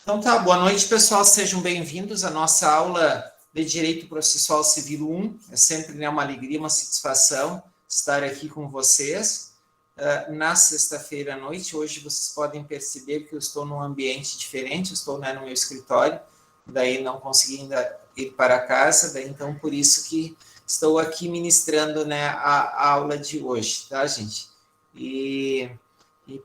Então tá, boa noite, pessoal, sejam bem-vindos à nossa aula de Direito Processual Civil 1. É sempre, né, uma alegria, uma satisfação estar aqui com vocês. Na sexta-feira à noite, hoje vocês podem perceber que eu estou num ambiente diferente, estou, né, no meu escritório, daí não consegui ainda ir para casa, daí então por isso que estou aqui ministrando, né, a aula de hoje, tá, gente? E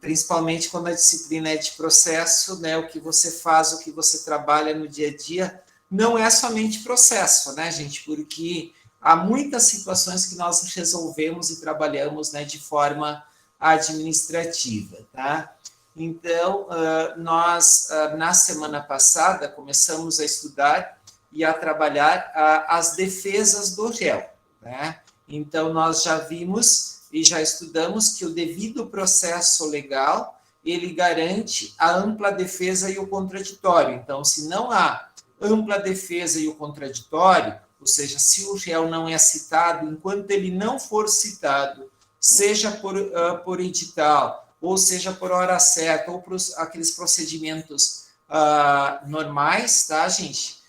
principalmente quando a disciplina é de processo, né, o que você faz, o que você trabalha no dia a dia, não é somente processo, né, gente, porque há muitas situações que nós resolvemos e trabalhamos, né, de forma administrativa, tá? Então, nós, na semana passada, começamos a estudar e a trabalhar as defesas do réu, né? Então, nós já vimos e já estudamos que o devido processo legal, ele garante a ampla defesa e o contraditório. Então, se não há ampla defesa e o contraditório, ou seja, se o réu não é citado, enquanto ele não for citado, seja por edital, ou seja por hora certa, ou por aqueles procedimentos normais, tá, gente?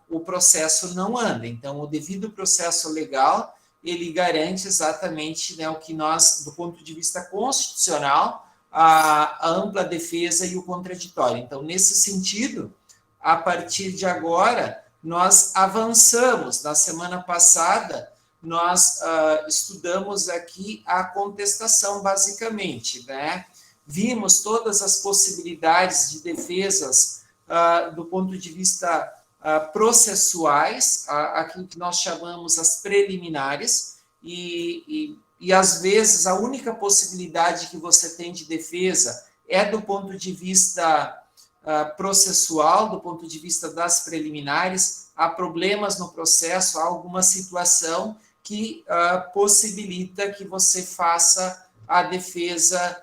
O processo não anda. Então, o devido processo legal, ele garante exatamente, né, o que nós, do ponto de vista constitucional, a ampla defesa e o contraditório. Então, nesse sentido, a partir de agora, nós avançamos. Na semana passada, nós estudamos aqui a contestação, basicamente, né? Vimos todas as possibilidades de defesas do ponto de vista processuais, aquilo que nós chamamos as preliminares, e às vezes a única possibilidade que você tem de defesa é do ponto de vista processual, do ponto de vista das preliminares. Há problemas no processo, há alguma situação que possibilita que você faça a defesa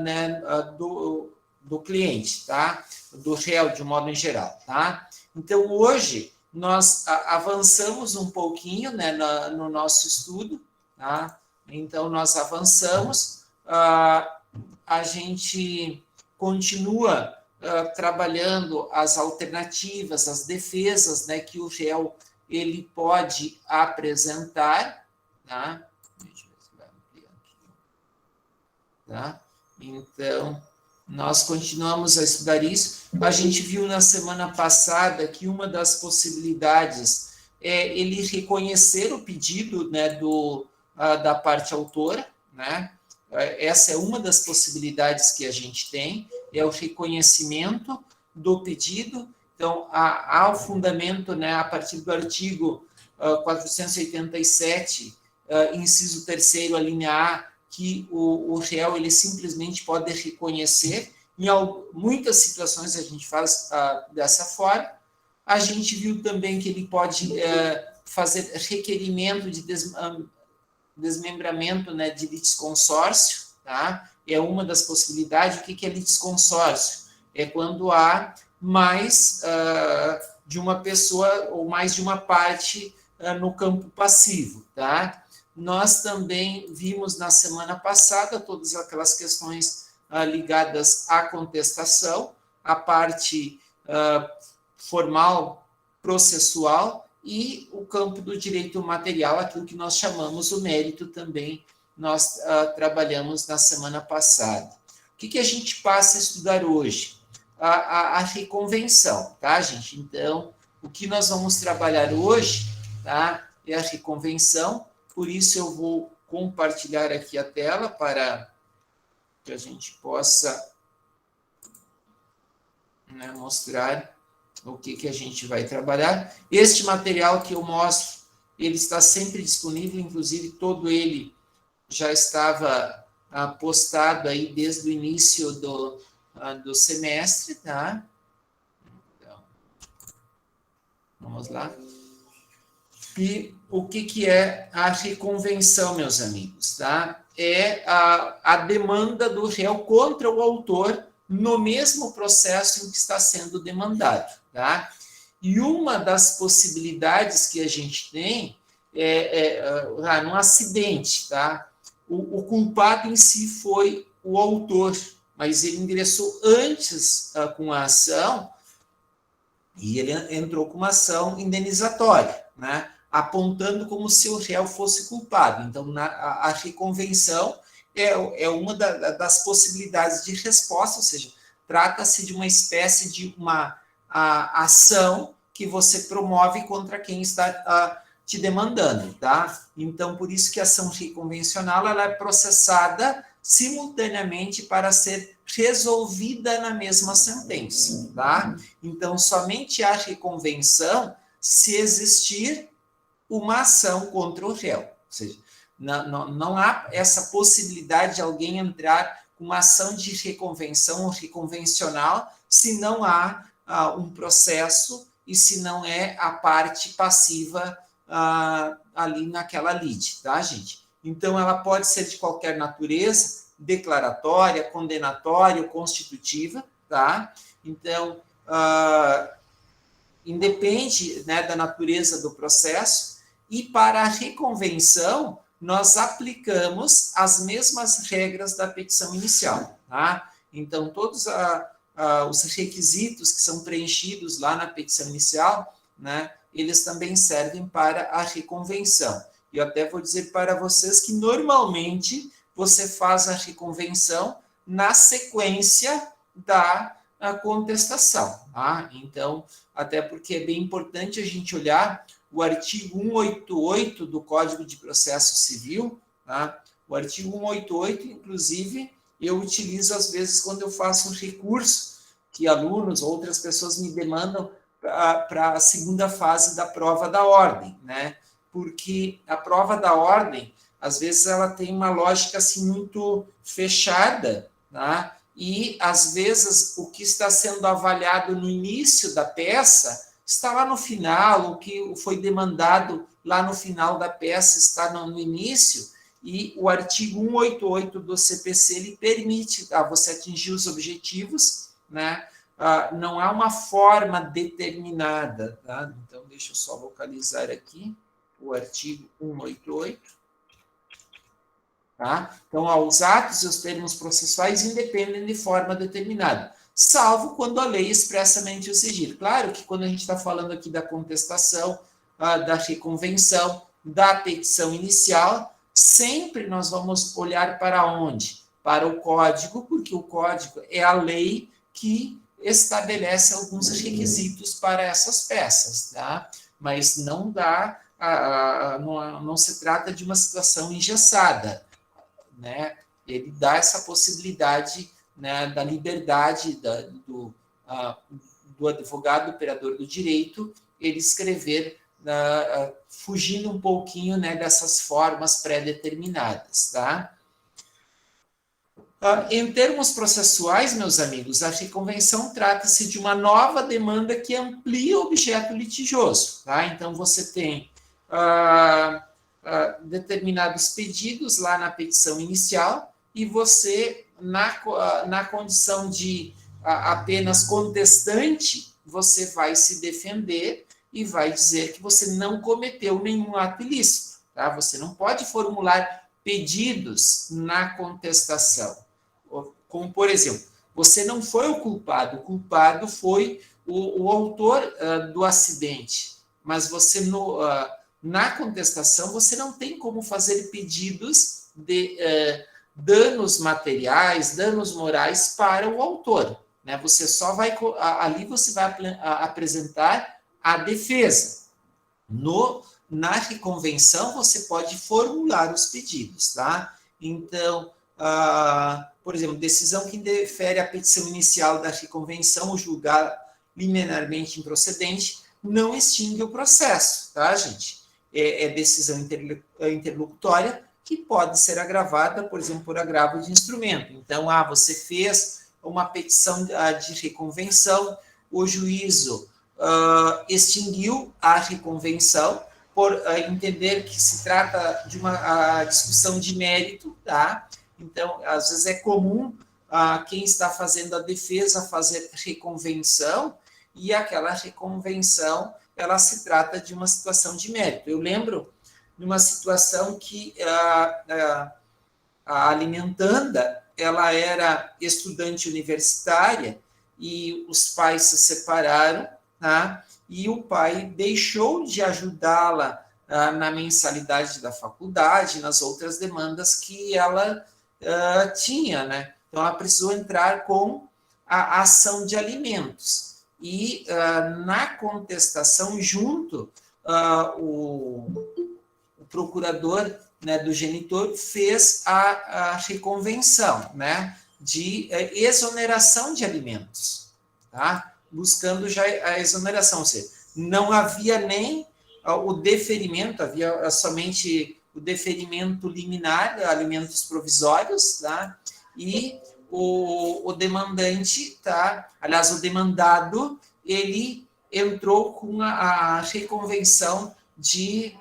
né, do cliente, tá? Do réu, de um modo em geral, tá? Então, hoje, nós avançamos um pouquinho, né, no nosso estudo, tá? Então, nós avançamos, a gente continua trabalhando as alternativas, as defesas, né, que o réu ele pode apresentar, tá? Deixa eu ver se vai ampliar aqui, tá? Então, nós continuamos a estudar isso. A gente viu na semana passada que uma das possibilidades é ele reconhecer o pedido, né, da parte autora, né? Essa é uma das possibilidades que a gente tem, é o reconhecimento do pedido. Então, há o fundamento, né, a partir do artigo 487, inciso 3º, a linha A, que o réu ele simplesmente pode reconhecer. Em muitas situações a gente faz dessa forma. A gente viu também que ele pode fazer requerimento de desmembramento, né, de litisconsórcio, tá? É uma das possibilidades. O que é litisconsórcio? É quando há mais de uma pessoa ou mais de uma parte no campo passivo, tá? Nós também vimos na semana passada todas aquelas questões ligadas à contestação, a parte formal, processual, e o campo do direito material, aquilo que nós chamamos o mérito também, nós trabalhamos na semana passada. O que a gente passa a estudar hoje? A reconvenção, tá, gente? Então, o que nós vamos trabalhar hoje, tá, é a reconvenção. Por isso, eu vou compartilhar aqui a tela para que a gente possa, né, mostrar o que a gente vai trabalhar. Este material que eu mostro, ele está sempre disponível, inclusive todo ele já estava postado aí desde o início do semestre, tá? Então, vamos lá. E o que é a reconvenção, meus amigos, tá? É a demanda do réu contra o autor no mesmo processo em que está sendo demandado, tá? E uma das possibilidades que a gente tem num acidente, tá? O culpado em si foi o autor, mas ele ingressou antes com a ação e ele entrou com uma ação indenizatória, né? Apontando como se o réu fosse culpado. Então, a reconvenção é uma das possibilidades de resposta, ou seja, trata-se de uma espécie de uma ação que você promove contra quem está te demandando, tá? Então, por isso que a ação reconvencional ela é processada simultaneamente para ser resolvida na mesma sentença, tá? Então, somente há reconvenção se existir uma ação contra o réu. Ou seja, não há essa possibilidade de alguém entrar com uma ação de reconvenção ou reconvencional se não há um processo e se não é a parte passiva ali naquela lide, tá, gente? Então, ela pode ser de qualquer natureza, declaratória, condenatória ou constitutiva, tá? Então, independe, né, da natureza do processo, e para a reconvenção, nós aplicamos as mesmas regras da petição inicial, tá? Então, todos os requisitos que são preenchidos lá na petição inicial, né, eles também servem para a reconvenção. E eu até vou dizer para vocês que, normalmente, você faz a reconvenção na sequência da contestação, tá? Então, até porque é bem importante a gente olhar o artigo 188 do Código de Processo Civil, tá? O artigo 188, inclusive, eu utilizo às vezes quando eu faço um recurso que alunos ou outras pessoas me demandam para a segunda fase da prova da ordem, né? Porque a prova da ordem, às vezes, ela tem uma lógica assim muito fechada, tá? E, às vezes, o que está sendo avaliado no início da peça está lá no final, o que foi demandado lá no final da peça está no início, e o artigo 188 do CPC, ele permite você atingir os objetivos, né? Não há uma forma determinada, tá? Então, deixa eu só localizar aqui o artigo 188. Tá? Então, os atos e os termos processuais independem de forma determinada, salvo quando a lei expressamente o exigir. Claro que quando a gente está falando aqui da contestação, da reconvenção, da petição inicial, sempre nós vamos olhar para onde? Para o código, porque o código é a lei que estabelece alguns requisitos para essas peças, tá? Mas não dá, não se trata de uma situação engessada, né? Ele dá essa possibilidade, né, da liberdade do advogado, operador do direito, ele escrever fugindo um pouquinho, né, dessas formas pré-determinadas, tá? Em termos processuais, meus amigos, a reconvenção trata-se de uma nova demanda que amplia o objeto litigioso, tá? Então, você tem determinados pedidos lá na petição inicial e você, na condição de apenas contestante, você vai se defender e vai dizer que você não cometeu nenhum ato ilícito, tá? Você não pode formular pedidos na contestação. Como, por exemplo, você não foi o culpado foi o autor do acidente, mas você na contestação, você não tem como fazer pedidos de danos materiais, danos morais para o autor, né? Você só vai, ali você vai apresentar a defesa. Na reconvenção, você pode formular os pedidos, tá? Então, por exemplo, decisão que indefere a petição inicial da reconvenção ou julgar liminarmente improcedente, não extingue o processo, tá, gente? É decisão interlocutória que pode ser agravada, por exemplo, por agravo de instrumento. Então, você fez uma petição de reconvenção, o juízo extinguiu a reconvenção por entender que se trata de uma discussão de mérito, tá? Então, às vezes é comum quem está fazendo a defesa fazer reconvenção, e aquela reconvenção, ela se trata de uma situação de mérito. Eu lembro de uma situação que a alimentanda, ela era estudante universitária e os pais se separaram, tá? E o pai deixou de ajudá-la na mensalidade da faculdade, nas outras demandas que ela tinha, né? Então, ela precisou entrar com a ação de alimentos. E na contestação, junto, o procurador, né, do genitor fez a reconvenção, né, de exoneração de alimentos, tá? Buscando já a exoneração, ou seja, não havia nem o deferimento, havia somente o deferimento liminar, alimentos provisórios, tá? E o demandante, tá? Aliás, o demandado, ele entrou com a reconvenção de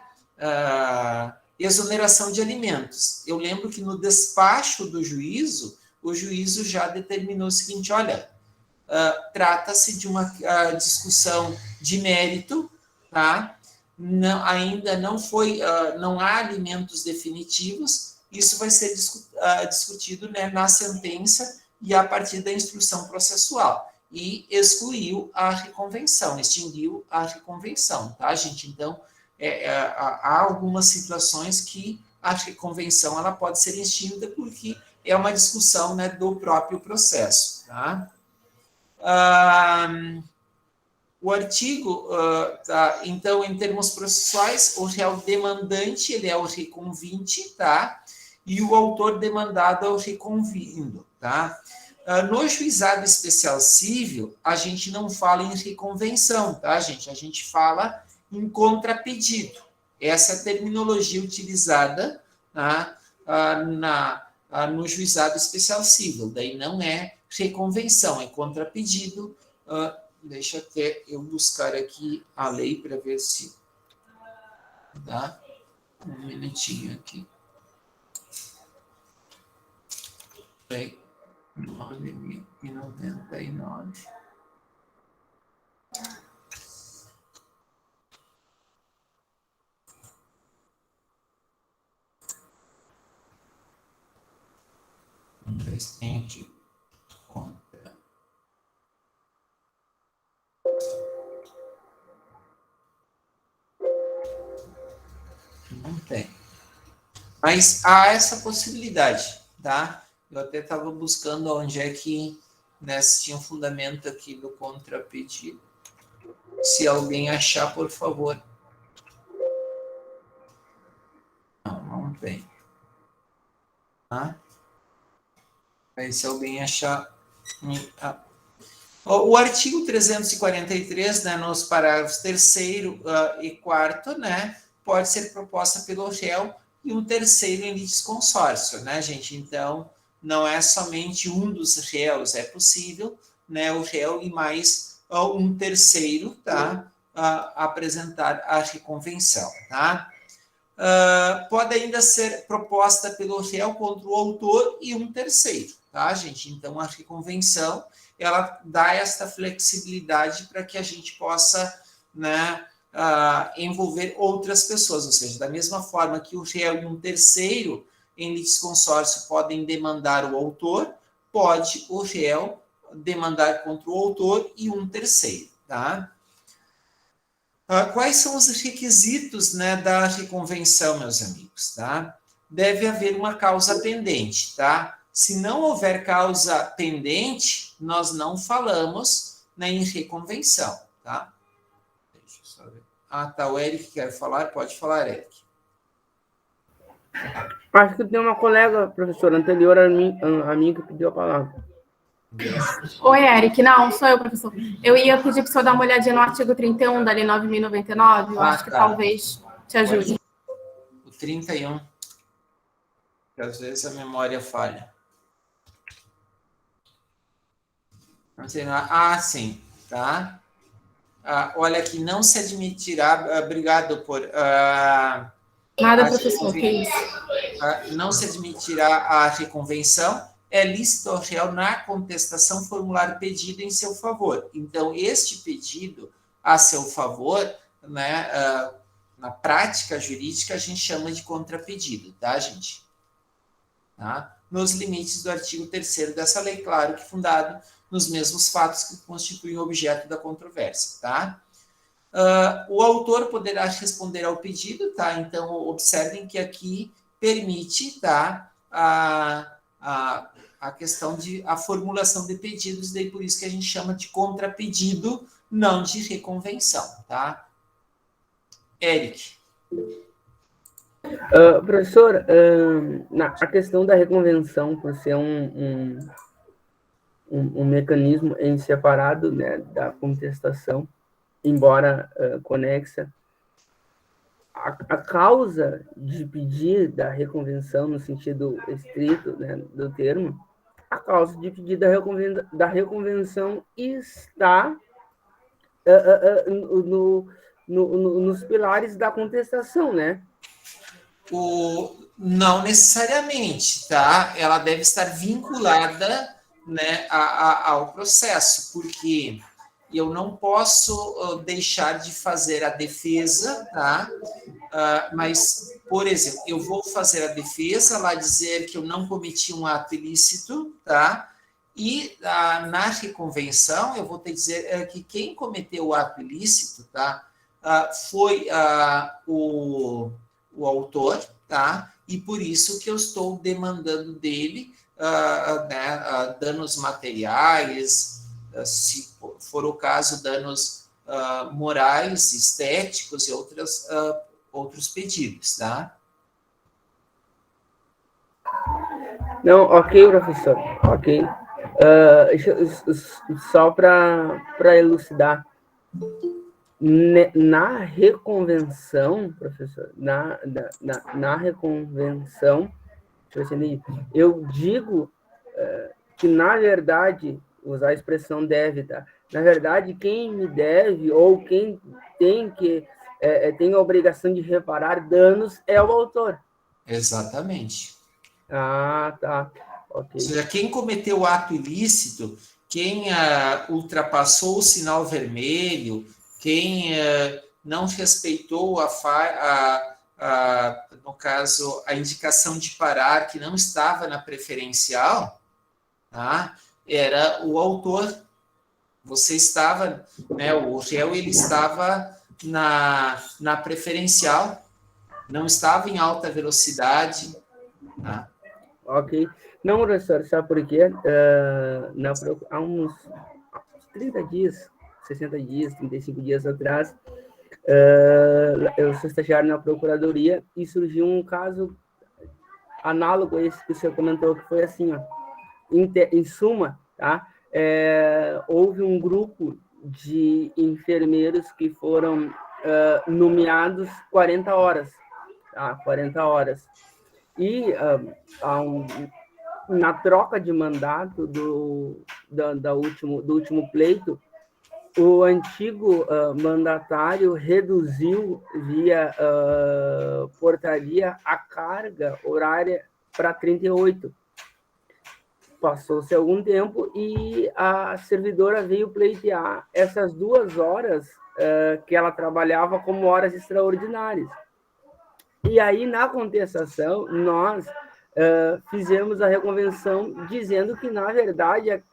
exoneração de alimentos. Eu lembro que no despacho do juízo, o juízo já determinou o seguinte: olha, trata-se de uma discussão de mérito, tá? Não, ainda não foi, não há alimentos definitivos, isso vai ser discutido, né, na sentença e a partir da instrução processual. E excluiu a reconvenção, extinguiu a reconvenção, tá, gente? Então, há algumas situações que a reconvenção ela pode ser extinta porque é uma discussão, né, do próprio processo, tá? O artigo, tá? Então, em termos processuais, o réu demandante, ele é o reconvinte, tá? E o autor demandado é o reconvindo, tá? No juizado especial civil, a gente não fala em reconvenção, tá, gente? A gente fala em contrapedido. Essa é a terminologia utilizada, tá? No juizado especial civil. Daí não é reconvenção, é contrapedido. Deixa até eu buscar aqui a lei para ver se dá. Um minutinho aqui. Lei 9.099. Vamos ver se tem aqui. Não tem. Mas há essa possibilidade, tá? Eu até estava buscando onde é que, né, se tinha um fundamento aqui do contrapedido. Se alguém achar, por favor. Não tem. Tá? Aí, se alguém achar... O artigo 343, né, nos parágrafos 3º e 4º, né, pode ser proposta pelo réu e um terceiro em litisconsórcio, né, gente? Então, não é somente um dos réus, é possível, né, o réu e mais um terceiro, tá, apresentar a reconvenção, tá? Pode ainda ser proposta pelo réu contra o autor e um terceiro, tá, gente? Então, a reconvenção, ela dá esta flexibilidade para que a gente possa, né, envolver outras pessoas, ou seja, da mesma forma que o réu e um terceiro em litisconsórcio podem demandar o autor, pode o réu demandar contra o autor e um terceiro, tá? Quais são os requisitos, né, da reconvenção, meus amigos, tá? Deve haver uma causa pendente, tá? Se não houver causa pendente, nós não falamos, né, em reconvenção, tá? Deixa eu só ver. Tá, o Eric quer falar? Pode falar, Eric. Acho que tem uma colega, professora, anterior a mim que pediu a palavra. Oi, Eric. Não, sou eu, professor. Eu ia pedir para o senhor dar uma olhadinha no artigo 31 da Lei 9.099. Eu acho que talvez te ajude. O 31. Que às vezes a memória falha. Sim, tá? Olha aqui, não se admitirá... obrigado por... Nada, professor, que isso. Não se admitirá a reconvenção. É lícito ao réu, na contestação, formular pedido em seu favor. Então, este pedido a seu favor, né, na prática jurídica, a gente chama de contrapedido, tá, gente? Tá? nos limites do artigo 3º dessa lei, claro que fundado nos mesmos fatos que constituem o objeto da controvérsia, tá? O autor poderá responder ao pedido, tá? Então, observem que aqui permite, tá, a questão de a formulação de pedidos, daí por isso que a gente chama de contrapedido, não de reconvenção, tá? Eric. Professor, a questão da reconvenção, por ser um mecanismo em separado, né, da contestação, embora conexa, a causa de pedir da reconvenção, no sentido estrito, né, do termo, a causa de pedir da reconvenção está nos pilares da contestação, né? Não necessariamente, tá? Ela deve estar vinculada, né, ao processo, porque eu não posso deixar de fazer a defesa, tá? Mas, por exemplo, eu vou fazer a defesa, lá dizer que eu não cometi um ato ilícito, tá? E na reconvenção eu vou te dizer que quem cometeu o ato ilícito, tá? Foi o autor, tá? E por isso que eu estou demandando dele né, danos materiais, se for o caso, danos morais, estéticos e outros pedidos, tá? Não, ok, professor, ok. Só para elucidar, na reconvenção, professor, na reconvenção, eu digo que, na verdade, usar a expressão deve, tá? Na verdade, quem me deve ou quem tem a obrigação de reparar danos é o autor. Exatamente. Tá. Okay. Ou seja, quem cometeu o ato ilícito, quem ultrapassou o sinal vermelho, quem não respeitou no caso, a indicação de parar, que não estava na preferencial, tá? Era o autor. Você estava, né, o réu, ele estava na preferencial, não estava em alta velocidade, tá? Ok. Não, professor, sabe por quê? Há uns 30 dias, 60 dias, 35 dias atrás, eu sou estagiário na Procuradoria e surgiu um caso análogo a esse que o senhor comentou, que foi assim, ó, em suma, tá? Houve um grupo de enfermeiros que foram nomeados 40 horas, tá? 40 horas. E na troca de mandato do último pleito, o antigo mandatário reduziu via portaria a carga horária para 38. Passou-se algum tempo e a servidora veio pleitear essas 2 horas que ela trabalhava como horas extraordinárias. E aí, na contestação, nós fizemos a reconvenção dizendo que, na verdade,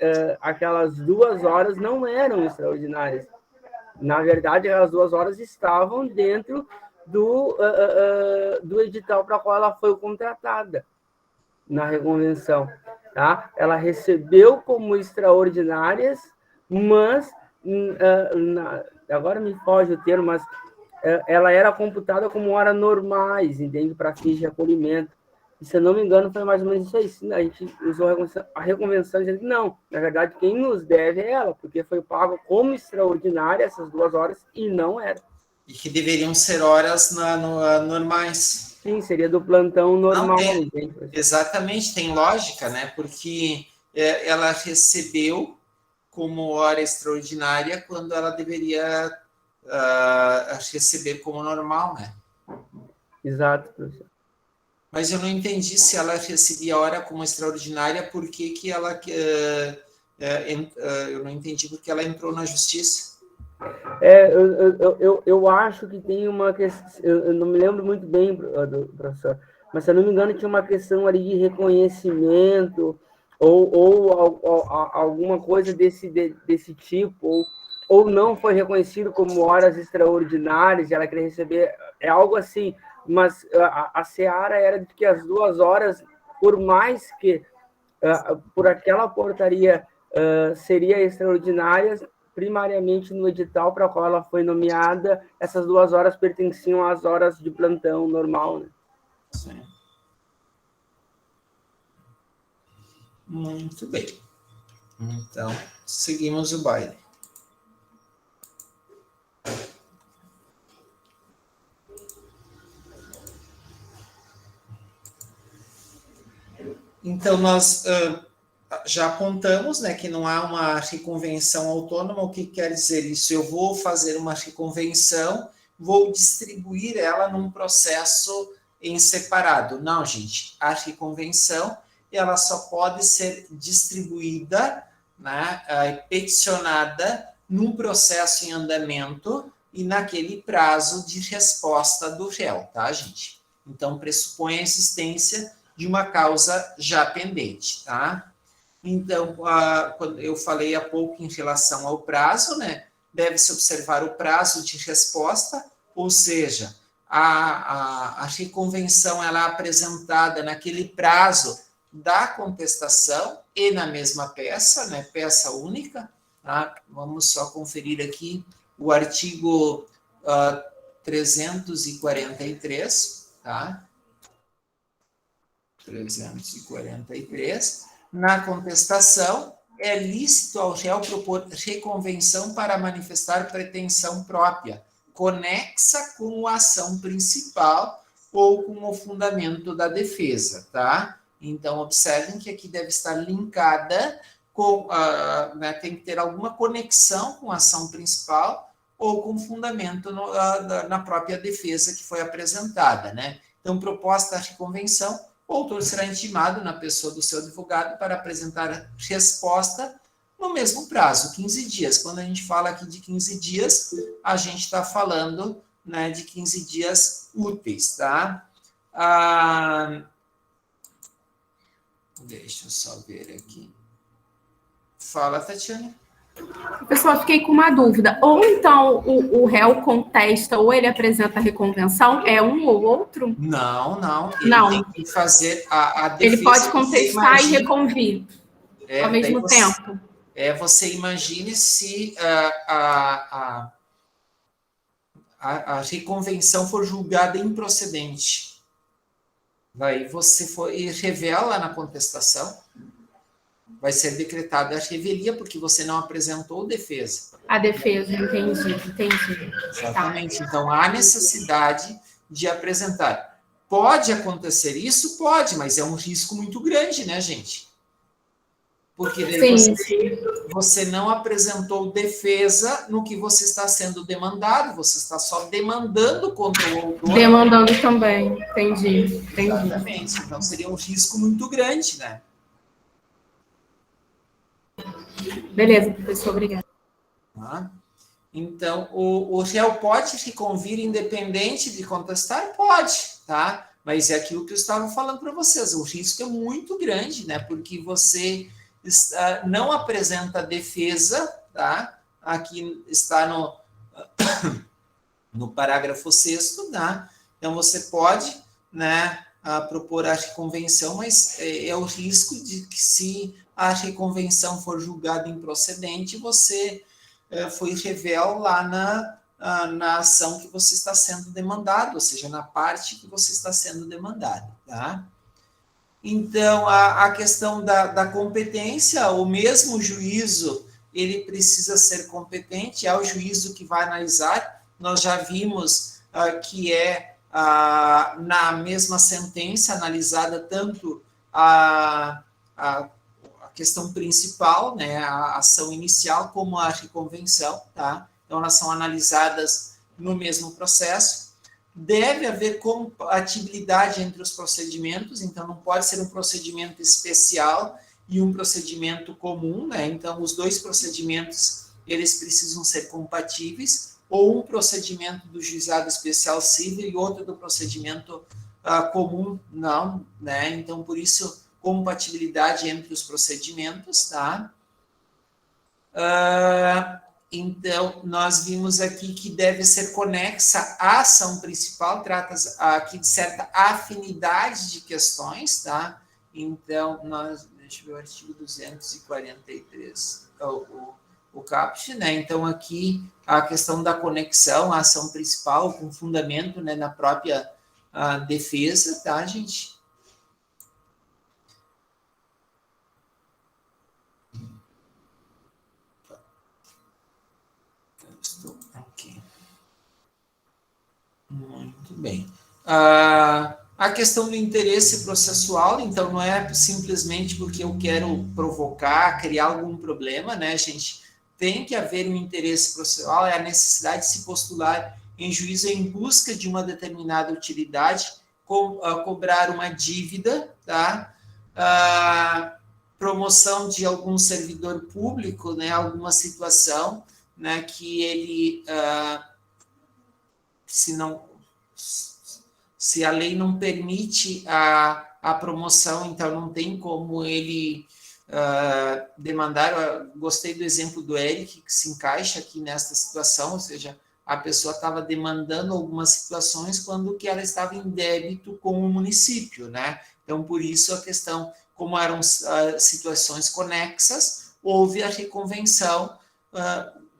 aquelas 2 horas não eram extraordinárias. Na verdade, aquelas 2 horas estavam dentro do edital para qual ela foi contratada na reconvenção. Tá? Ela recebeu como extraordinárias, mas, agora me foge o termo, mas ela era computada como horas normais, entende? Para fins de acolhimento. E, se eu não me engano, foi mais ou menos isso aí. A gente usou a reconvenção dizendo que não, na verdade, quem nos deve é ela, porque foi pago como extraordinária essas 2 horas e não era. E que deveriam ser horas normais. Sim, seria do plantão normal. Exatamente, tem lógica, né? Porque ela recebeu como hora extraordinária quando ela deveria receber como normal, né? Exato, professor. Mas eu não entendi se ela recebia a hora como extraordinária, por que ela... eu não entendi porque ela entrou na justiça. Eu acho que tem uma questão... Eu não me lembro muito bem, professor, mas se eu não me engano tinha uma questão ali de reconhecimento ou alguma coisa desse tipo, ou não foi reconhecido como horas extraordinárias, ela queria receber, é algo assim, mas a seara era de que as 2 horas, por mais que por aquela portaria seria extraordinária, primariamente no edital para o qual ela foi nomeada, essas 2 horas pertenciam às horas de plantão normal, né? Sim. Muito bem. Então, seguimos o baile. Então, nós já apontamos, né, que não há uma reconvenção autônoma. O que quer dizer isso? Eu vou fazer uma reconvenção, vou distribuir ela num processo em separado. Não, gente, a reconvenção ela só pode ser distribuída, né, peticionada num processo em andamento e naquele prazo de resposta do réu, tá, gente? Então, pressupõe a existência de uma causa já pendente, tá? Então, quando eu falei há pouco em relação ao prazo, né? Deve-se observar o prazo de resposta, ou seja, a reconvenção ela é apresentada naquele prazo da contestação e na mesma peça, né? Peça única, tá? Vamos só conferir aqui o artigo 343, tá? 343. Na contestação, é lícito ao réu propor reconvenção para manifestar pretensão própria, conexa com a ação principal ou com o fundamento da defesa, tá? Então, observem que aqui deve estar linkada com, né, tem que ter alguma conexão com a ação principal ou com fundamento na própria defesa que foi apresentada, né? Então, proposta a reconvenção, o autor será intimado na pessoa do seu advogado para apresentar resposta no mesmo prazo, 15 dias. Quando a gente fala aqui de 15 dias, a gente está falando, né, de 15 dias úteis, tá? Deixa eu só ver aqui. Fala, Tatiana. Pessoal, fiquei com uma dúvida. Ou então o réu contesta ou ele apresenta a reconvenção, é um ou outro? Não. Não. Tem que fazer a defesa. Ele pode contestar e reconvir ao mesmo tempo. Você imagine se a reconvenção for julgada improcedente. Daí você revela na contestação, vai ser decretada a revelia porque você não apresentou defesa. A defesa, entendi. Exatamente. Tá. Então, há necessidade de apresentar. Pode acontecer isso? Pode, mas é um risco muito grande, né, gente? Porque daí você não apresentou defesa no que você está sendo demandado, você está só demandando contra o autor. Demandando também, entendi. Exatamente. Então, seria um risco muito grande, né? Beleza, professor, obrigada. Tá? Então, o réu pode reconvir independente de contestar? Pode, tá? Mas é aquilo que eu estava falando para vocês, o risco é muito grande, né? Porque você não apresenta defesa, tá? Aqui está no parágrafo 6º, tá? Então, você pode, né, propor a reconvenção, mas é o risco de que se a reconvenção for julgada improcedente, você foi revel lá na ação que você está sendo demandado, ou seja, na parte que você está sendo demandado, tá? Então, a questão da competência, o mesmo juízo, ele precisa ser competente, é o juízo que vai analisar. Nós já vimos que na mesma sentença analisada tanto a questão principal, né, a ação inicial, como a reconvenção, tá? Então, elas são analisadas no mesmo processo. Deve haver compatibilidade entre os procedimentos, então não pode ser um procedimento especial e um procedimento comum, né? Então, os dois procedimentos, eles precisam ser compatíveis, ou um procedimento do juizado especial civil e outro do procedimento comum, não, né? Então, por isso, compatibilidade entre os procedimentos, tá? Então, nós vimos aqui que deve ser conexa à ação principal, trata aqui de certa afinidade de questões, tá? Então, deixa eu ver o artigo 243, o caput, né? Então, aqui, a questão da conexão à ação principal, com fundamento, né, na própria defesa, tá, gente? Aqui. Muito bem. A questão do interesse processual, então, não é simplesmente porque eu quero provocar, criar algum problema, né, gente? Tem que haver um interesse processual, é a necessidade de se postular em juízo em busca de uma determinada utilidade, cobrar uma dívida, tá? Promoção de algum servidor público, né, alguma situação, né, que ele, se a lei não permite a promoção, então não tem como ele demandar. Gostei do exemplo do Eric, que se encaixa aqui nesta situação, ou seja, a pessoa estava demandando algumas situações quando que ela estava em débito com o município, né? Então, por isso a questão, como eram situações conexas, houve a reconvenção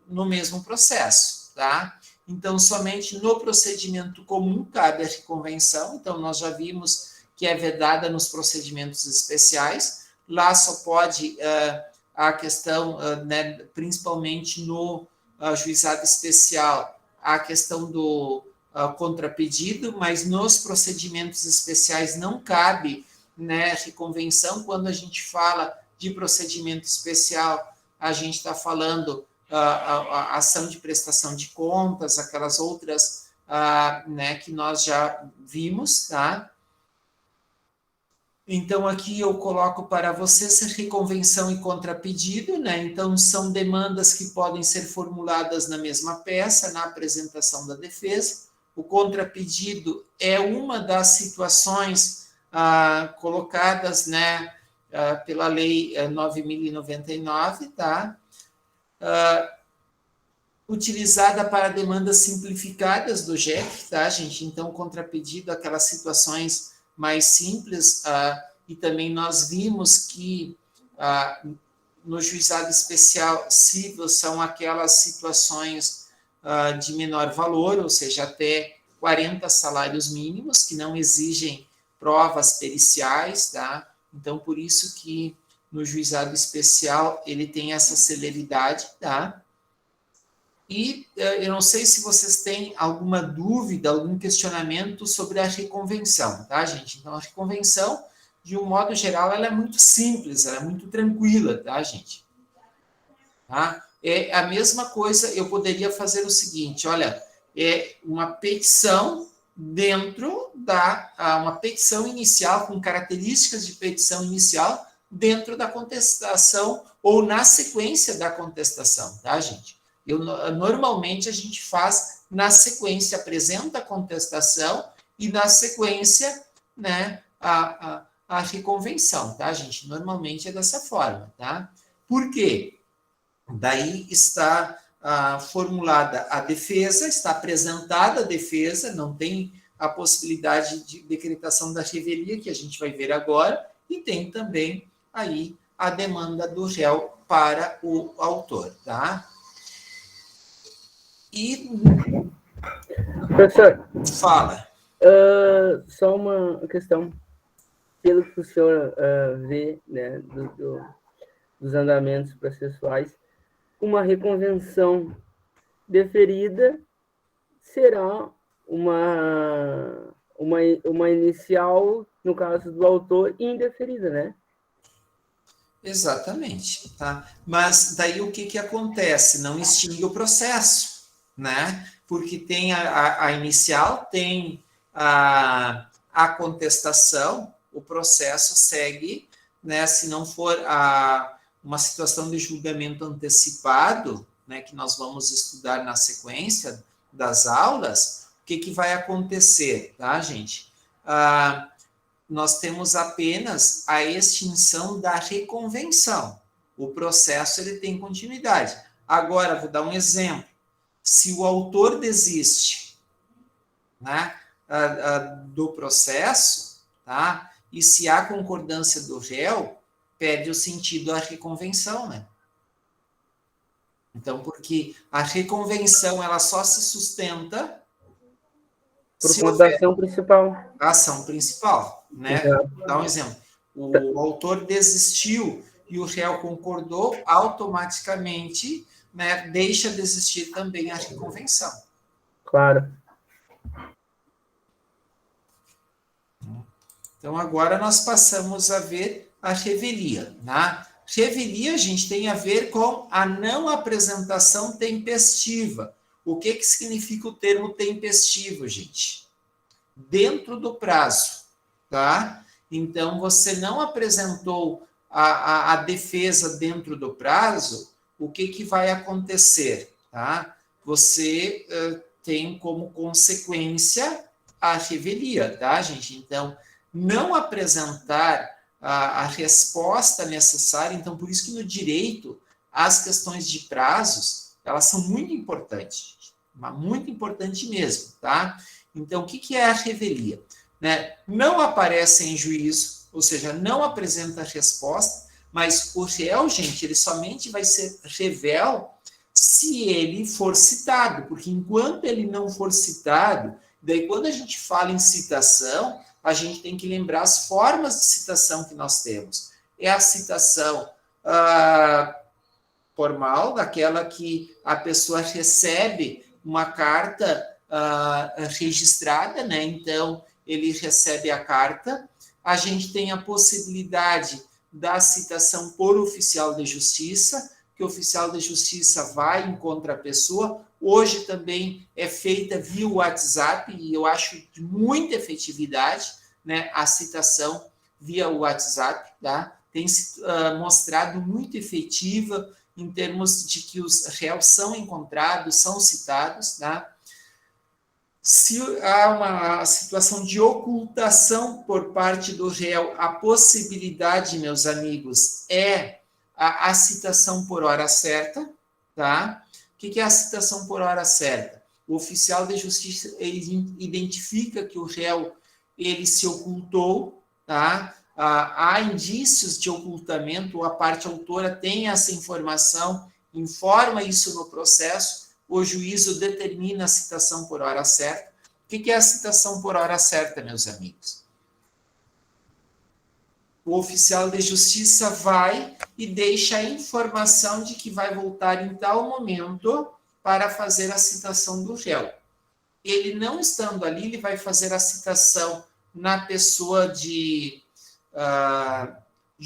no mesmo processo, tá? Então, somente no procedimento comum cabe a reconvenção, então nós já vimos que é vedada nos procedimentos especiais, lá só pode a questão, né, principalmente no juizado especial, a questão do contrapedido, mas nos procedimentos especiais não cabe, né, reconvenção. Quando a gente fala de procedimento especial, a gente está falando a ação de prestação de contas, aquelas outras, né, que nós já vimos, tá? Então, aqui eu coloco para vocês reconvenção e contrapedido, né? Então, são demandas que podem ser formuladas na mesma peça, na apresentação da defesa. O contrapedido é uma das situações colocadas, né, pela Lei 9.099, tá? Utilizada para demandas simplificadas do JEC, tá, gente? Então, contrapedido, aquelas situações mais simples, e também nós vimos que no juizado especial civil são aquelas situações de menor valor, ou seja, até 40 salários mínimos, que não exigem provas periciais, tá? Então, por isso que no juizado especial ele tem essa celeridade, tá? E eu não sei se vocês têm alguma dúvida, algum questionamento sobre a reconvenção, tá, gente? Então, a reconvenção, de um modo geral, ela é muito simples, ela é muito tranquila, tá, gente? Tá? É a mesma coisa, eu poderia fazer o seguinte, olha, é uma petição dentro uma petição inicial, com características de petição inicial, dentro da contestação, ou na sequência da contestação, tá, gente? Normalmente a gente faz na sequência, apresenta a contestação e na sequência, né, a reconvenção, tá, gente? Normalmente é dessa forma, tá? Por quê? Daí está formulada a defesa, está apresentada a defesa, não tem a possibilidade de decretação da revelia, que a gente vai ver agora, e tem também aí a demanda do réu para o autor, tá? E... Professor, fala. Só uma questão. Pelo que o senhor vê, né, dos andamentos processuais, uma reconvenção deferida será uma inicial, no caso do autor, indeferida, né? Exatamente, tá? Mas daí o que acontece? Não extingue o processo, né? Porque tem a inicial, tem a contestação, o processo segue, né? Se não for uma situação de julgamento antecipado, né, que nós vamos estudar na sequência das aulas, o que vai acontecer, tá, gente? nós temos apenas a extinção da reconvenção. O processo ele tem continuidade. Agora, vou dar um exemplo. Se o autor desiste, né, do processo, tá, e se há concordância do réu, perde o sentido a reconvenção, né? Então, porque a reconvenção ela só se sustenta por conta da ação principal. A ação principal, né? Vou dar um exemplo. O autor desistiu e o réu concordou, automaticamente, né, deixa de existir também a reconvenção. Claro. Então, agora nós passamos a ver a revelia, né? Revelia, gente, tem a ver com a não apresentação tempestiva. O que significa o termo tempestivo, gente? Dentro do prazo, tá? Então, você não apresentou a defesa dentro do prazo, o que vai acontecer, tá? Você tem como consequência a revelia, tá, gente? Então, não apresentar a resposta necessária, então, por isso que no direito, as questões de prazos, elas são muito importantes, muito importante mesmo, tá? Então, o que é a revelia? Né? Não aparece em juízo, ou seja, não apresenta a resposta, mas o réu, gente, ele somente vai ser revel se ele for citado, porque enquanto ele não for citado, daí quando a gente fala em citação, a gente tem que lembrar as formas de citação que nós temos. É a citação formal, daquela que a pessoa recebe uma carta registrada, né? Então, ele recebe a carta. A gente tem a possibilidade da citação por oficial de justiça, que o oficial de justiça vai encontra a pessoa. Hoje também é feita via WhatsApp, e eu acho de muita efetividade, né, a citação via WhatsApp, tá? Tem se mostrado muito efetiva em termos de que os réus são encontrados, são citados, tá? Se há uma situação de ocultação por parte do réu, a possibilidade, meus amigos, é a citação por hora certa, tá? O que é a citação por hora certa? O oficial de justiça ele identifica que o réu ele se ocultou, tá? Há indícios de ocultamento, a parte autora tem essa informação, informa isso no processo, o juízo determina a citação por hora certa. O que é a citação por hora certa, meus amigos? O oficial de justiça vai e deixa a informação de que vai voltar em tal momento para fazer a citação do réu. Ele não estando ali, ele vai fazer a citação na pessoa de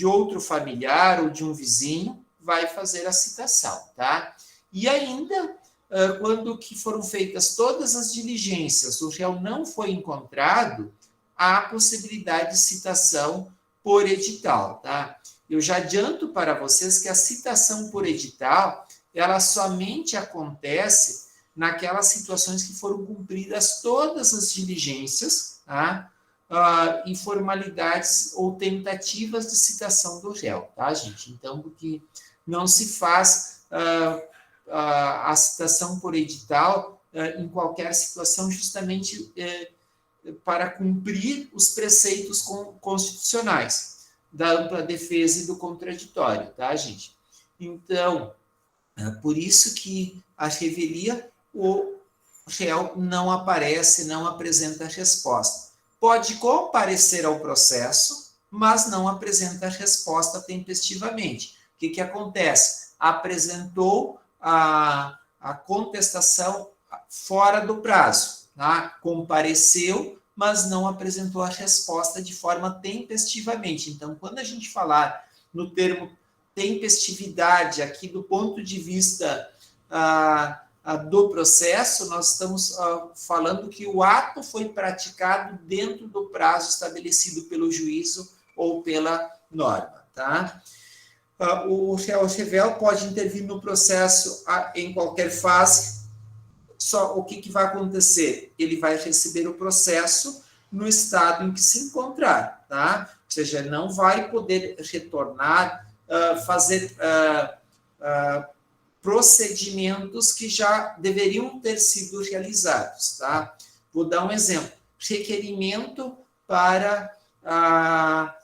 outro familiar ou de um vizinho, vai fazer a citação, tá? E ainda, quando que foram feitas todas as diligências, o réu não foi encontrado, há possibilidade de citação por edital, tá? Eu já adianto para vocês que a citação por edital, ela somente acontece naquelas situações que foram cumpridas todas as diligências, tá? E formalidades ou tentativas de citação do réu, tá, gente? Então, porque não se faz a citação por edital em qualquer situação, justamente para cumprir os preceitos constitucionais da ampla defesa e do contraditório, tá, gente? Então, por isso que a revelia, o réu não aparece, não apresenta a resposta. Pode comparecer ao processo, mas não apresenta a resposta tempestivamente. O que acontece? Apresentou a contestação fora do prazo, tá? Compareceu, mas não apresentou a resposta de forma tempestivamente. Então, quando a gente falar no termo tempestividade, aqui do ponto de vista do processo, nós estamos falando que o ato foi praticado dentro do prazo estabelecido pelo juízo ou pela norma, tá? O revel pode intervir no processo em qualquer fase. Só o que vai acontecer? Ele vai receber o processo, no estado em que se encontrar, tá? Ou seja, não vai poder retornar, fazer procedimentos que já deveriam ter sido realizados, tá? Vou dar um exemplo. Requerimento para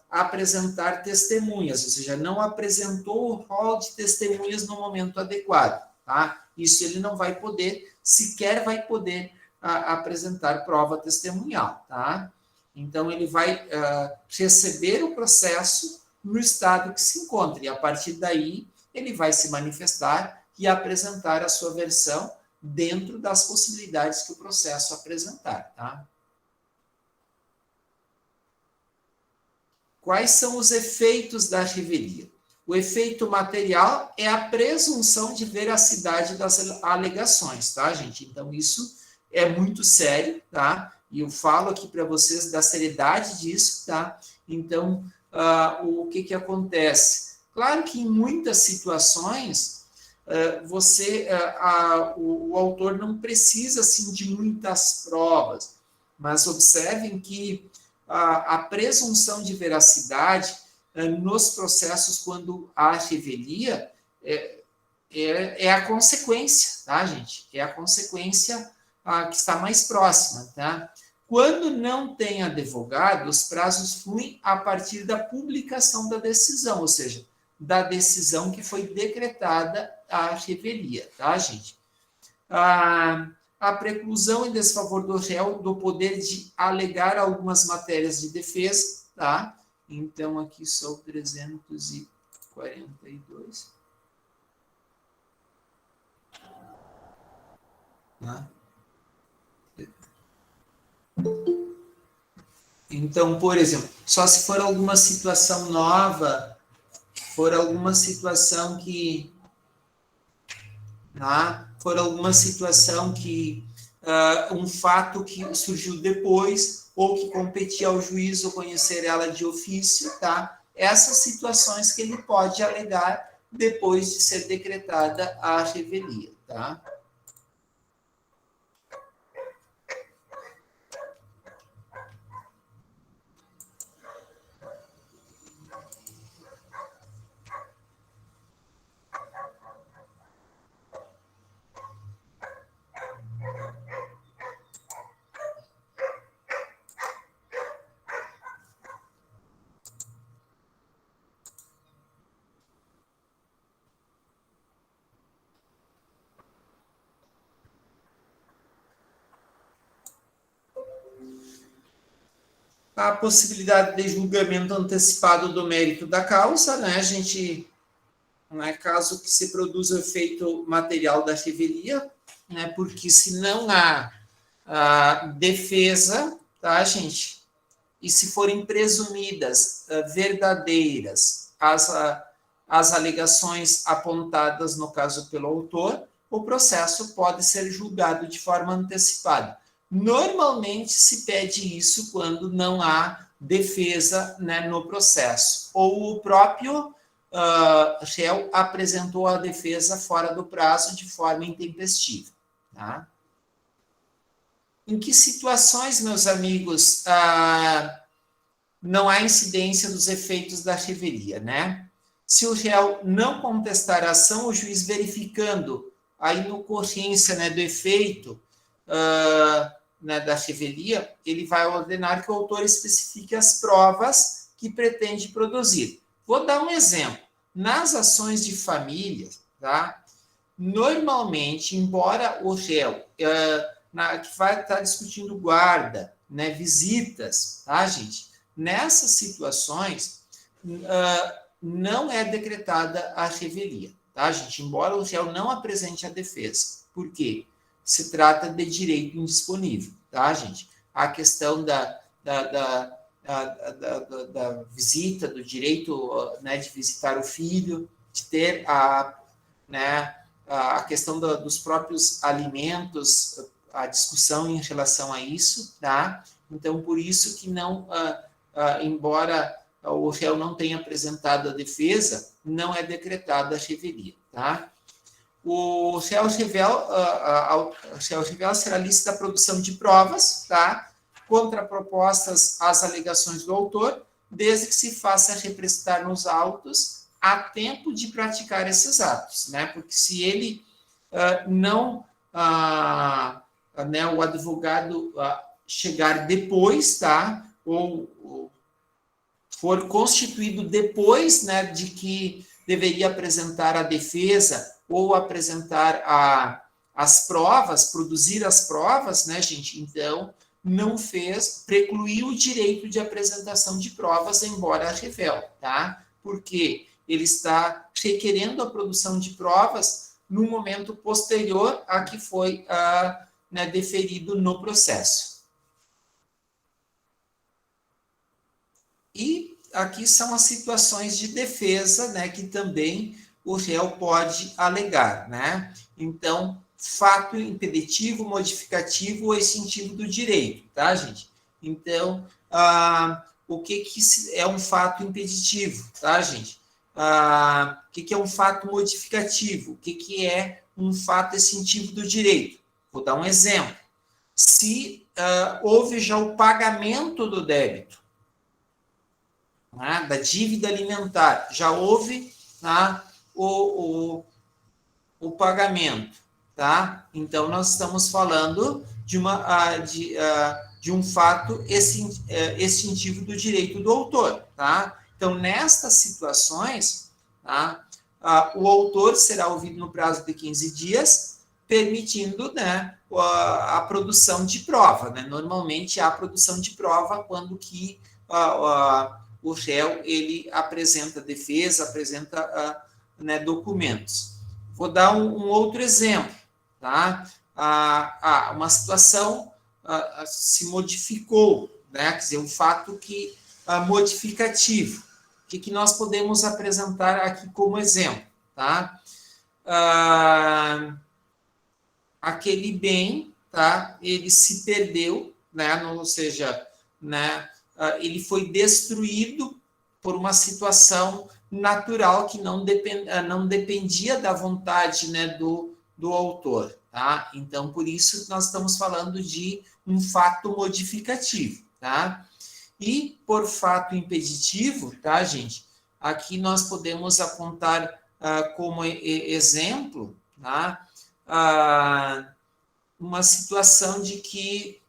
apresentar testemunhas, ou seja, não apresentou o rol de testemunhas no momento adequado, tá? Isso ele não vai poder, sequer vai poder apresentar prova testemunhal, tá? Então, ele vai receber o processo no estado que se encontra, e a partir daí, ele vai se manifestar e apresentar a sua versão dentro das possibilidades que o processo apresentar, tá? Quais são os efeitos da revelia? O efeito material é a presunção de veracidade das alegações, tá, gente? Então, isso é muito sério, tá? E eu falo aqui para vocês da seriedade disso, tá? Então, o que acontece? Claro que em muitas situações, o autor não precisa, assim, de muitas provas, mas observem que a presunção de veracidade nos processos, quando há revelia, é a consequência, tá, gente? É a consequência que está mais próxima, tá? Quando não tem advogado, os prazos fluem a partir da publicação da decisão, ou seja, da decisão que foi decretada a revelia, tá, gente? A preclusão em desfavor do réu do poder de alegar algumas matérias de defesa, tá? Então, aqui são 342. Tá? Então, por exemplo, só se for alguma situação nova, for alguma situação que... Tá? For alguma situação que... um fato que surgiu depois, ou que competia ao juízo conhecer ela de ofício, tá? Essas situações que ele pode alegar depois de ser decretada a revelia, tá? A possibilidade de julgamento antecipado do mérito da causa, né? A gente, né, caso que se produza o efeito material da revelia, né? Porque se não há defesa, tá, gente? E se forem presumidas verdadeiras as alegações apontadas, no caso, pelo autor, o processo pode ser julgado de forma antecipada. Normalmente se pede isso quando não há defesa, né, no processo, ou o próprio réu apresentou a defesa fora do prazo de forma intempestiva, tá? Em que situações, meus amigos, não há incidência dos efeitos da revelia, né? Se o réu não contestar a ação, o juiz verificando a inocorrência, né, do efeito né, da revelia, ele vai ordenar que o autor especifique as provas que pretende produzir. Vou dar um exemplo. Nas ações de família, tá? Normalmente, embora o réu que vai estar discutindo guarda, né, visitas, tá, gente? Nessas situações, não é decretada a revelia, tá, gente? Embora o réu não apresente a defesa. Por quê? Se trata de direito indisponível, tá, gente? A questão da visita, do direito, né, de visitar o filho, de ter a questão dos próprios alimentos, a discussão em relação a isso, tá? Então, por isso que não, embora o réu não tenha apresentado a defesa, não é decretada a revelia, tá? O réu revela será lícita a produção de provas, tá? contrapropostas às alegações do autor, desde que se faça representar nos autos a tempo de praticar esses atos, né? Porque se ele não, né, o advogado chegar depois, tá? Ou for constituído depois, né, de que deveria apresentar a defesa ou apresentar as provas, produzir as provas, né, gente? Então, não precluiu o direito de apresentação de provas, embora revel, tá? Porque ele está requerendo a produção de provas no momento posterior a que foi né, deferido no processo. E aqui são as situações de defesa, né, que também o réu pode alegar, né? Então, fato impeditivo, modificativo ou extintivo do direito, tá, gente? Então, o que é um fato impeditivo, tá, gente? O que é um fato modificativo? O que é um fato extintivo do direito? Vou dar um exemplo. Se houve já o pagamento do débito, né, da dívida alimentar, já houve, tá, o pagamento, tá? Então, nós estamos falando de um fato extintivo do direito do autor, tá? Então, nestas situações, tá, o autor será ouvido no prazo de 15 dias, permitindo, né, a produção de prova, né? Normalmente, há produção de prova quando que o réu ele apresenta defesa, apresenta né, documentos. Vou dar um outro exemplo, tá? Uma situação se modificou, né? Quer dizer, um fato que modificativo. O que nós podemos apresentar aqui como exemplo, tá? Aquele bem, tá? Ele se perdeu, né? Ou seja, né? Ele foi destruído por uma situação natural que não dependia da vontade, né, do autor, tá? Então, por isso, nós estamos falando de um fato modificativo, tá? E por fato impeditivo, tá, gente? Aqui nós podemos apontar como exemplo, tá? Uma situação de que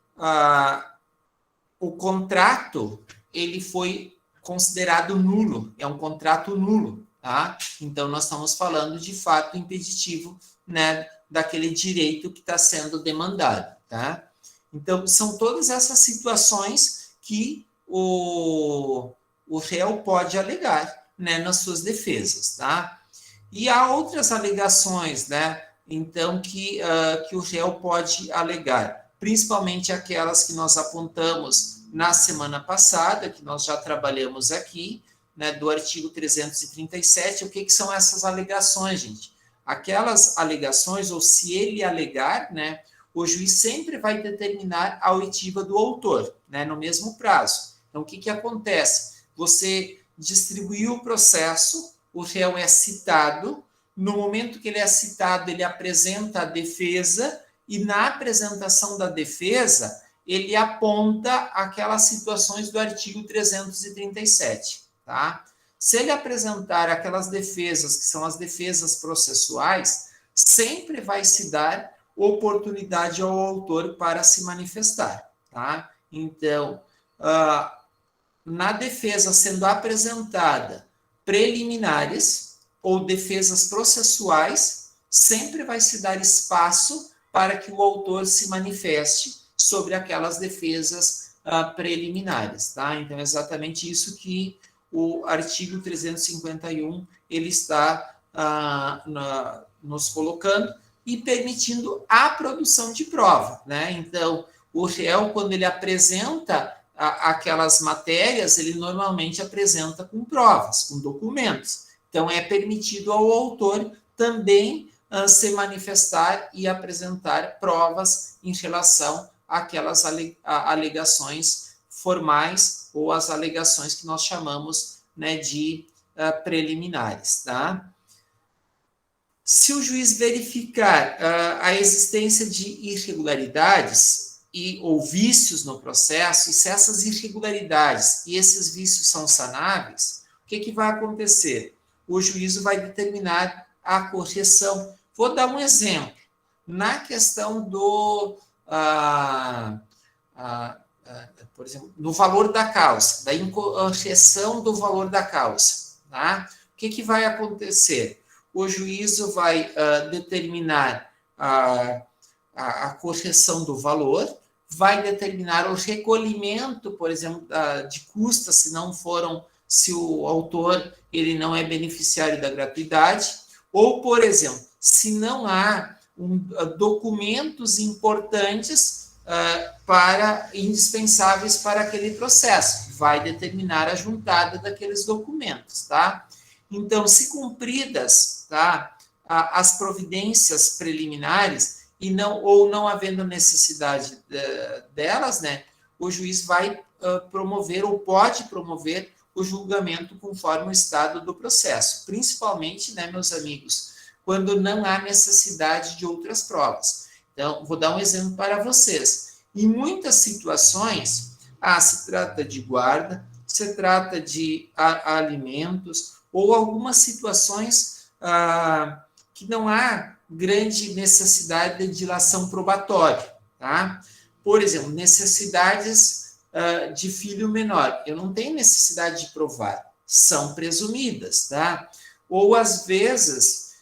o contrato ele foi considerado nulo, é um contrato nulo, tá? Então, nós estamos falando de fato impeditivo, né, daquele direito que está sendo demandado, tá? Então, são todas essas situações que o réu pode alegar, né, nas suas defesas, tá? E há outras alegações, né, então, que o réu pode alegar, principalmente aquelas que nós apontamos na semana passada, que nós já trabalhamos aqui, né, do artigo 337, o que são essas alegações, gente? Aquelas alegações, ou se ele alegar, né, o juiz sempre vai determinar a oitiva do autor, né, no mesmo prazo. Então, o que acontece? Você distribuiu o processo, o réu é citado, no momento que ele é citado, ele apresenta a defesa, e na apresentação da defesa, ele aponta aquelas situações do artigo 337, tá? Se ele apresentar aquelas defesas, que são as defesas processuais, sempre vai se dar oportunidade ao autor para se manifestar, tá? Então, na defesa sendo apresentada preliminares ou defesas processuais, sempre vai se dar espaço para que o autor se manifeste sobre aquelas defesas preliminares, tá? Então, é exatamente isso que o artigo 351 ele está nos colocando e permitindo a produção de prova, né? Então, o réu, quando ele apresenta aquelas matérias, ele normalmente apresenta com provas, com documentos. Então, é permitido ao autor também se manifestar e apresentar provas em relação àquelas alegações formais ou as alegações que nós chamamos, né, de preliminares, tá? Se o juiz verificar a existência de irregularidades, ou vícios no processo, e se essas irregularidades e esses vícios são sanáveis, o que vai acontecer? O juízo vai determinar a correção. Vou dar um exemplo. Na questão do, por exemplo, do valor da causa, da incorreção do valor da causa. Tá? O que vai acontecer? O juízo vai determinar a correção do valor, vai determinar o recolhimento, por exemplo, de custas, se o autor ele não é beneficiário da gratuidade, ou, por exemplo, se não há documentos importantes indispensáveis para aquele processo, vai determinar a juntada daqueles documentos, tá? Então, se cumpridas, tá, as providências preliminares ou não havendo necessidade delas, né, o juiz vai promover ou pode promover o julgamento conforme o estado do processo, principalmente, né, meus amigos, quando não há necessidade de outras provas. Então, vou dar um exemplo para vocês. Em muitas situações, se trata de guarda, se trata de alimentos, ou algumas situações que não há grande necessidade de dilação probatória, tá? Por exemplo, necessidades de filho menor. Eu não tenho necessidade de provar, são presumidas, tá? Ou, às vezes,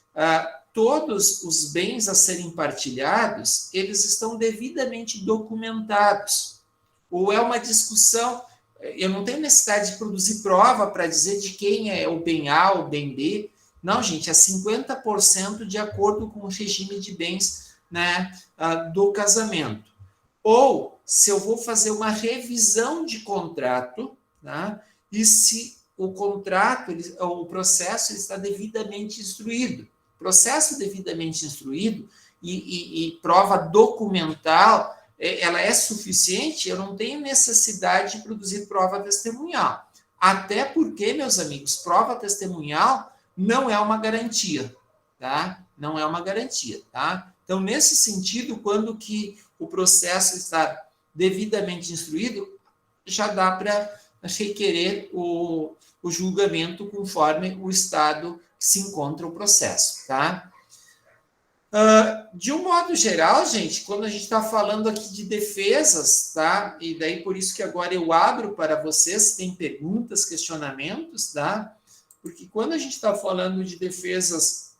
todos os bens a serem partilhados, eles estão devidamente documentados. Ou é uma discussão, eu não tenho necessidade de produzir prova para dizer de quem é o bem A, o bem B. Não, gente, é 50% de acordo com o regime de bens, né, do casamento. Ou, se eu vou fazer uma revisão de contrato, tá, e se o contrato, o processo está devidamente instruído. Processo devidamente instruído e prova documental, ela é suficiente, eu não tenho necessidade de produzir prova testemunhal. Até porque, meus amigos, prova testemunhal não é uma garantia, tá? Não é uma garantia, tá? Então, nesse sentido, quando que o processo está devidamente instruído, já dá para requerer o julgamento conforme o estado que se encontra o processo, tá? De um modo geral, gente, quando a gente está falando aqui de defesas, tá? E daí por isso que agora eu abro para vocês, tem perguntas, questionamentos, tá? Porque quando a gente está falando de defesas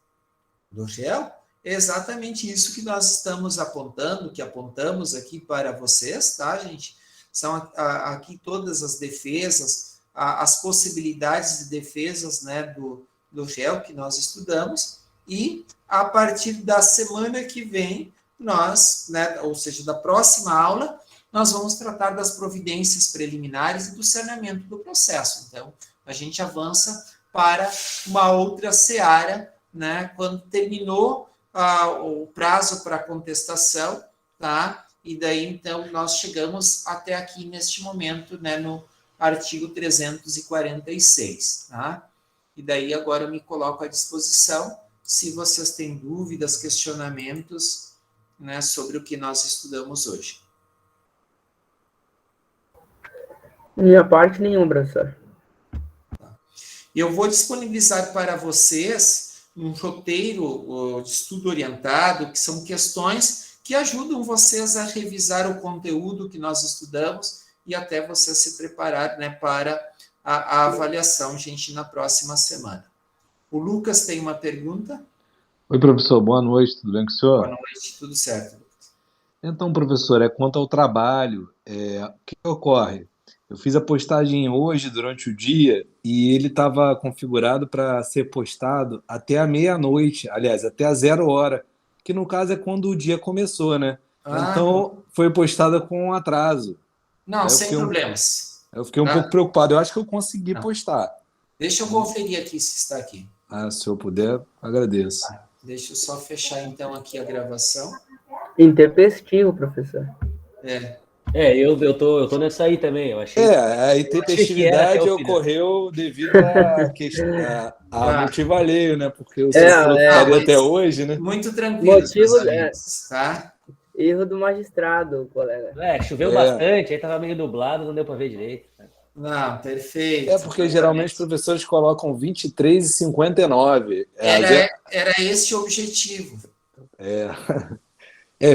do réu, é exatamente isso que nós estamos apontando, que apontamos aqui para vocês, tá, gente? São aqui todas as defesas, as possibilidades de defesas, né, do réu que nós estudamos, e a partir da semana que vem, nós, né, ou seja, da próxima aula, nós vamos tratar das providências preliminares e do saneamento do processo. Então, a gente avança para uma outra seara, né, quando terminou o prazo para contestação, tá? E daí, então, nós chegamos até aqui neste momento, né, no artigo 346, tá? E daí, agora eu me coloco à disposição, se vocês têm dúvidas, questionamentos, né, sobre o que nós estudamos hoje. Minha parte, nenhuma, professor. Eu vou disponibilizar para vocês um roteiro de estudo orientado, que são questões que ajudam vocês a revisar o conteúdo que nós estudamos e até vocês se preparar, né, para a avaliação, gente, na próxima semana. O Lucas tem uma pergunta. Oi, professor, boa noite, tudo bem com o senhor? Boa noite, tudo certo, Lucas. Então, professor, quanto ao trabalho, o que ocorre? Eu fiz a postagem hoje, durante o dia, e ele estava configurado para ser postado até a meia-noite, aliás, até a 0 hora, que no caso é quando o dia começou, né? Então, foi postada com atraso. Não, sem problemas. Eu fiquei um pouco preocupado, eu acho que eu consegui postar. Deixa eu conferir aqui se está aqui. Se eu puder, agradeço. Deixa eu só fechar, então, aqui a gravação. Intempestivo, professor. Eu tô nessa aí também, eu achei. A intempestividade ocorreu devido a motivo alheio, né? Porque o senhor estaria até hoje, né? Muito tranquilo, motivo, amigos, tá? Erro do magistrado, colega. Choveu bastante, aí tava meio nublado, não deu para ver direito. Não, perfeito. É porque geralmente os professores colocam 23,59. Era esse o objetivo.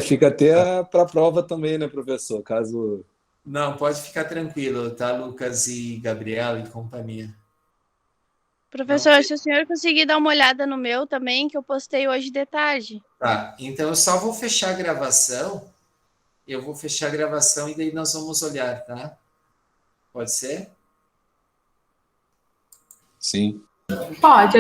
Fica até para a prova também, né, professor? Caso. Não, pode ficar tranquilo, tá, Lucas e Gabriela e companhia. Professor, se o senhor conseguir dar uma olhada no meu também, que eu postei hoje de tarde. Tá, então eu só vou fechar a gravação. Eu vou fechar a gravação e daí nós vamos olhar, tá? Pode ser? Sim. Pode.